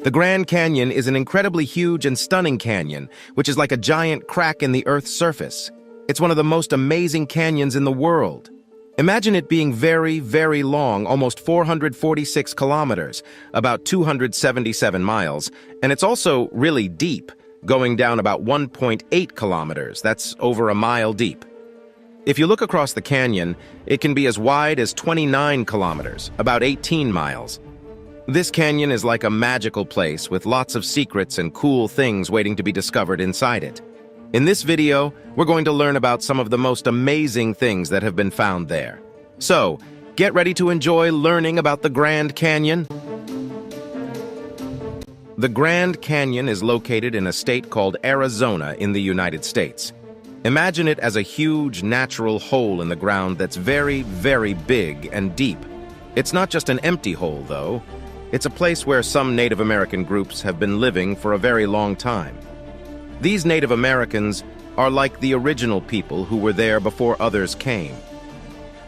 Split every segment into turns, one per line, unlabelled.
The Grand Canyon is an incredibly huge and stunning canyon, which is like a giant crack in the Earth's surface. It's one of the most amazing canyons in the world. Imagine it being very, very long, almost 446 kilometers, about 277 miles, and it's also really deep, going down about 1.8 kilometers. That's over a mile deep. If you look across the canyon, it can be as wide as 29 kilometers, about 18 miles. This canyon is like a magical place with lots of secrets and cool things waiting to be discovered inside it. In this video, we're going to learn about some of the most amazing things that have been found there. So, get ready to enjoy learning about the Grand Canyon. The Grand Canyon is located in a state called Arizona in the United States. Imagine it as a huge natural hole in the ground that's very, very big and deep. It's not just an empty hole, though. It's a place where some Native American groups have been living for a very long time. These Native Americans are like the original people who were there before others came.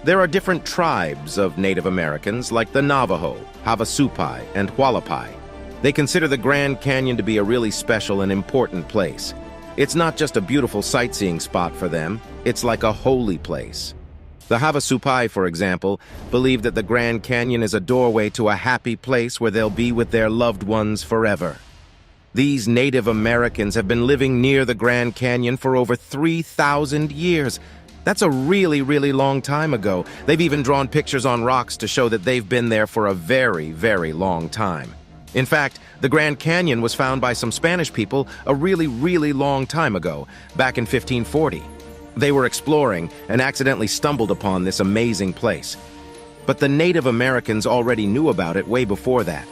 There are different tribes of Native Americans like the Navajo, Havasupai, and Hualapai. They consider the Grand Canyon to be a really special and important place. It's not just a beautiful sightseeing spot for them, it's like a holy place. The Havasupai, for example, believe that the Grand Canyon is a doorway to a happy place where they'll be with their loved ones forever. These Native Americans have been living near the Grand Canyon for over 3,000 years. That's a really, really long time ago. They've even drawn pictures on rocks to show that they've been there for a very, very long time. In fact, the Grand Canyon was found by some Spanish people a really, really long time ago, back in 1540. They were exploring and accidentally stumbled upon this amazing place. But the Native Americans already knew about it way before that.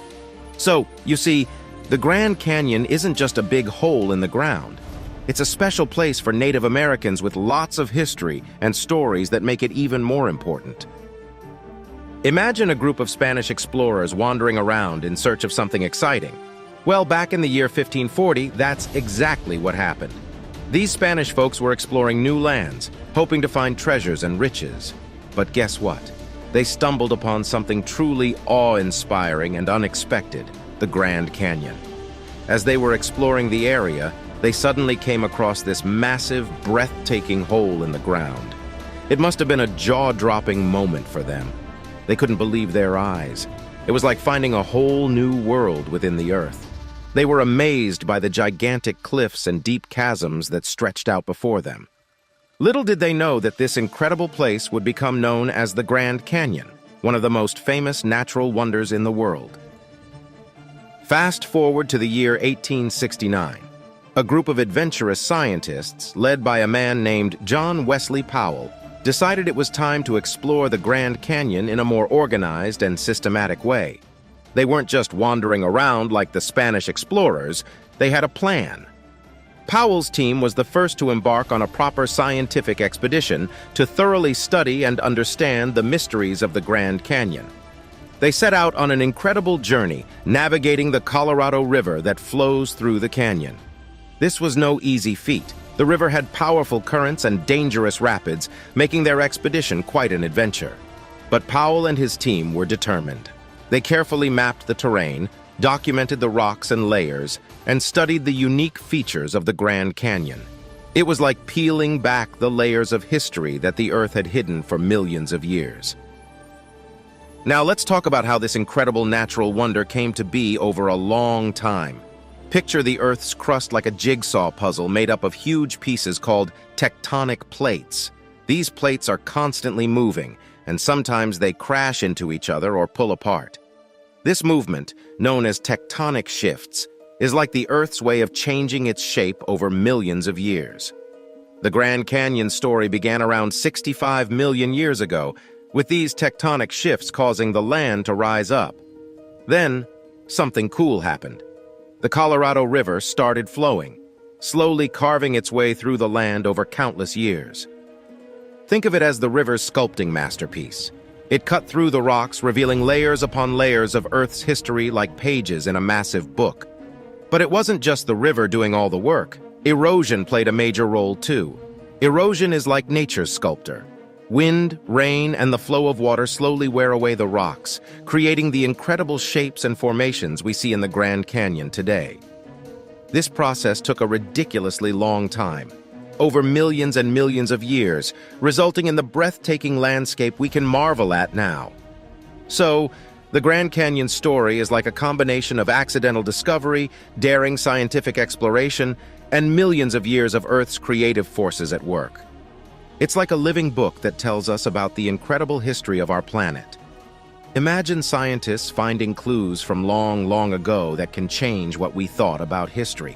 So, you see, the Grand Canyon isn't just a big hole in the ground. It's a special place for Native Americans with lots of history and stories that make it even more important. Imagine a group of Spanish explorers wandering around in search of something exciting. Well, back in the year 1540, that's exactly what happened. These Spanish folks were exploring new lands, hoping to find treasures and riches. But guess what? They stumbled upon something truly awe-inspiring and unexpected: the Grand Canyon. As they were exploring the area, they suddenly came across this massive, breathtaking hole in the ground. It must have been a jaw-dropping moment for them. They couldn't believe their eyes. It was like finding a whole new world within the earth. They were amazed by the gigantic cliffs and deep chasms that stretched out before them. Little did they know that this incredible place would become known as the Grand Canyon, one of the most famous natural wonders in the world. Fast forward to the year 1869. A group of adventurous scientists, led by a man named John Wesley Powell, decided it was time to explore the Grand Canyon in a more organized and systematic way. They weren't just wandering around like the Spanish explorers, they had a plan. Powell's team was the first to embark on a proper scientific expedition to thoroughly study and understand the mysteries of the Grand Canyon. They set out on an incredible journey, navigating the Colorado River that flows through the canyon. This was no easy feat. The river had powerful currents and dangerous rapids, making their expedition quite an adventure. But Powell and his team were determined. They carefully mapped the terrain, documented the rocks and layers, and studied the unique features of the Grand Canyon. It was like peeling back the layers of history that the Earth had hidden for millions of years. Now let's talk about how this incredible natural wonder came to be over a long time. Picture the Earth's crust like a jigsaw puzzle made up of huge pieces called tectonic plates. These plates are constantly moving, and sometimes they crash into each other or pull apart. This movement, known as tectonic shifts, is like the Earth's way of changing its shape over millions of years. The Grand Canyon story began around 65 million years ago, with these tectonic shifts causing the land to rise up. Then, something cool happened. The Colorado River started flowing, slowly carving its way through the land over countless years. Think of it as the river's sculpting masterpiece. It cut through the rocks, revealing layers upon layers of Earth's history like pages in a massive book. But it wasn't just the river doing all the work. Erosion played a major role too. Erosion is like nature's sculptor. Wind, rain, and the flow of water slowly wear away the rocks, creating the incredible shapes and formations we see in the Grand Canyon today. This process took a ridiculously long time, over millions and millions of years, resulting in the breathtaking landscape we can marvel at now. So, the Grand Canyon story is like a combination of accidental discovery, daring scientific exploration, and millions of years of Earth's creative forces at work. It's like a living book that tells us about the incredible history of our planet. Imagine scientists finding clues from long, long ago that can change what we thought about history.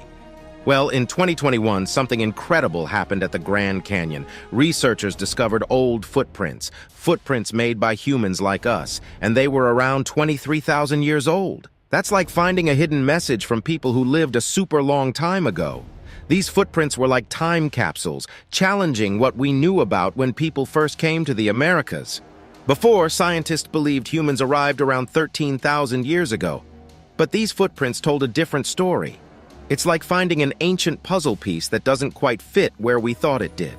Well, in 2021, something incredible happened at the Grand Canyon. Researchers discovered old footprints made by humans like us, and they were around 23,000 years old. That's like finding a hidden message from people who lived a super long time ago. These footprints were like time capsules, challenging what we knew about when people first came to the Americas. Before, scientists believed humans arrived around 13,000 years ago. But these footprints told a different story. It's like finding an ancient puzzle piece that doesn't quite fit where we thought it did.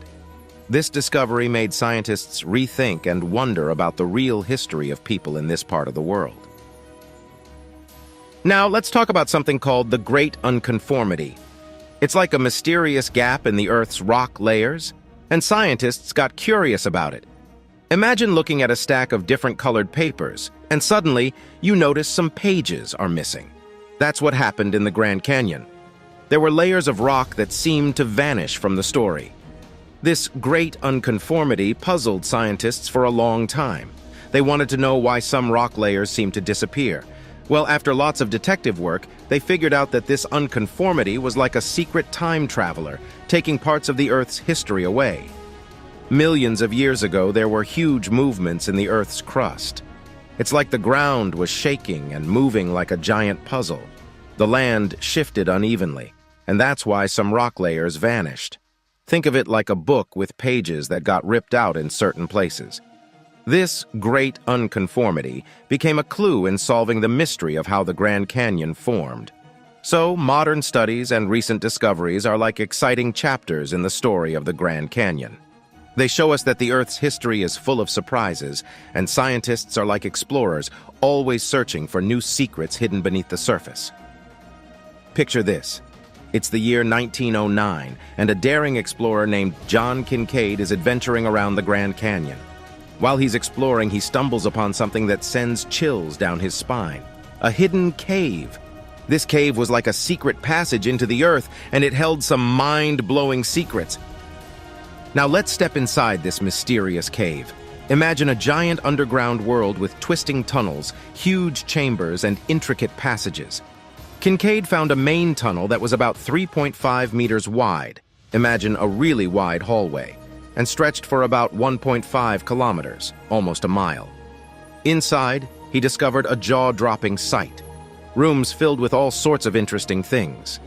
This discovery made scientists rethink and wonder about the real history of people in this part of the world. Now, let's talk about something called the Great Unconformity. It's like a mysterious gap in the Earth's rock layers, and scientists got curious about it. Imagine looking at a stack of different colored papers, and suddenly you notice some pages are missing. That's what happened in the Grand Canyon. There were layers of rock that seemed to vanish from the story. This Great Unconformity puzzled scientists for a long time. They wanted to know why some rock layers seemed to disappear. Well, after lots of detective work, they figured out that this unconformity was like a secret time traveler, taking parts of the Earth's history away. Millions of years ago, there were huge movements in the Earth's crust. It's like the ground was shaking and moving like a giant puzzle. The land shifted unevenly, and that's why some rock layers vanished. Think of it like a book with pages that got ripped out in certain places. This Great Unconformity became a clue in solving the mystery of how the Grand Canyon formed. So, modern studies and recent discoveries are like exciting chapters in the story of the Grand Canyon. They show us that the Earth's history is full of surprises, and scientists are like explorers, always searching for new secrets hidden beneath the surface. Picture this. It's the year 1909, and a daring explorer named John Kincaid is adventuring around the Grand Canyon. While he's exploring, he stumbles upon something that sends chills down his spine. A hidden cave. This cave was like a secret passage into the Earth, and it held some mind-blowing secrets. Now let's step inside this mysterious cave. Imagine a giant underground world with twisting tunnels, huge chambers, and intricate passages. Kincaid found a main tunnel that was about 3.5 meters wide. Imagine a really wide hallway, and stretched for about 1.5 kilometers, almost a mile. Inside, he discovered a jaw-dropping sight. Rooms filled with all sorts of interesting things.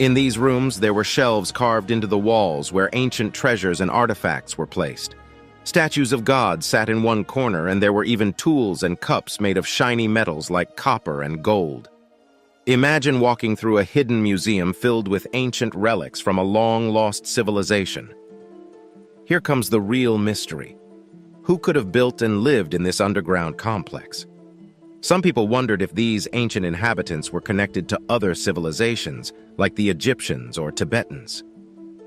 In these rooms, there were shelves carved into the walls where ancient treasures and artifacts were placed. Statues of gods sat in one corner, and there were even tools and cups made of shiny metals like copper and gold. Imagine walking through a hidden museum filled with ancient relics from a long-lost civilization. Here comes the real mystery. Who could have built and lived in this underground complex? Some people wondered if these ancient inhabitants were connected to other civilizations, like the Egyptians or Tibetans.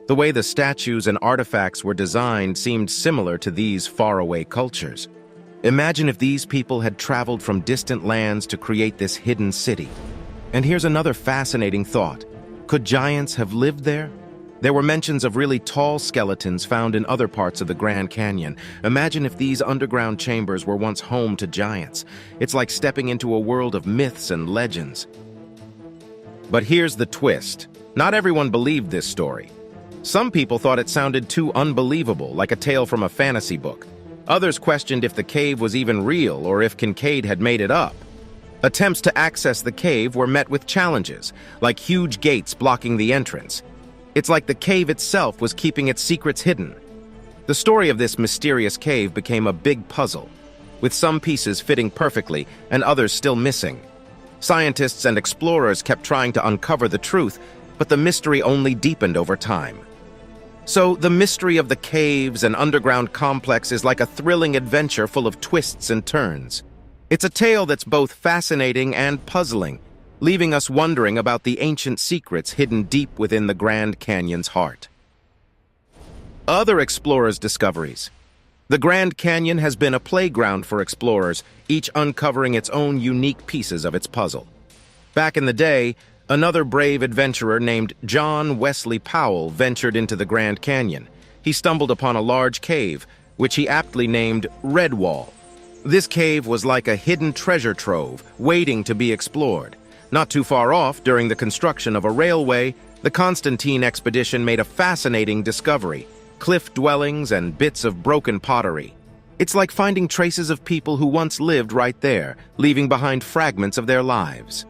The way the statues and artifacts were designed seemed similar to these faraway cultures. Imagine if these people had traveled from distant lands to create this hidden city. And here's another fascinating thought. Could giants have lived there? There were mentions of really tall skeletons found in other parts of the Grand Canyon. Imagine if these underground chambers were once home to giants. It's like stepping into a world of myths and legends. But here's the twist. Not everyone believed this story. Some people thought it sounded too unbelievable, like a tale from a fantasy book. Others questioned if the cave was even real or if Kincaid had made it up. Attempts to access the cave were met with challenges, like huge gates blocking the entrance. It's like the cave itself was keeping its secrets hidden. The story of this mysterious cave became a big puzzle, with some pieces fitting perfectly and others still missing. Scientists and explorers kept trying to uncover the truth, but the mystery only deepened over time. So the mystery of the caves and underground complex is like a thrilling adventure full of twists and turns. It's a tale that's both fascinating and puzzling, leaving us wondering about the ancient secrets hidden deep within the Grand Canyon's heart. Other explorers' discoveries. The Grand Canyon has been a playground for explorers, each uncovering its own unique pieces of its puzzle. Back in the day, another brave adventurer named John Wesley Powell ventured into the Grand Canyon. He stumbled upon a large cave, which he aptly named Redwall. This cave was like a hidden treasure trove, waiting to be explored. Not too far off, during the construction of a railway, the Constantine expedition made a fascinating discovery: cliff dwellings and bits of broken pottery. It's like finding traces of people who once lived right there, leaving behind fragments of their lives.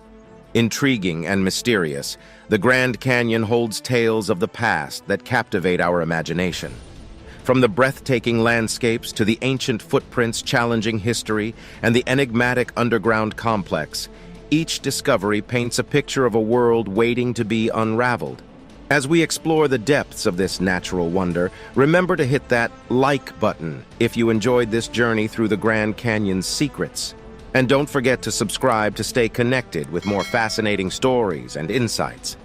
Intriguing and mysterious, the Grand Canyon holds tales of the past that captivate our imagination. From the breathtaking landscapes to the ancient footprints challenging history and the enigmatic underground complex, each discovery paints a picture of a world waiting to be unraveled. As we explore the depths of this natural wonder, remember to hit that like button if you enjoyed this journey through the Grand Canyon's secrets. And don't forget to subscribe to stay connected with more fascinating stories and insights.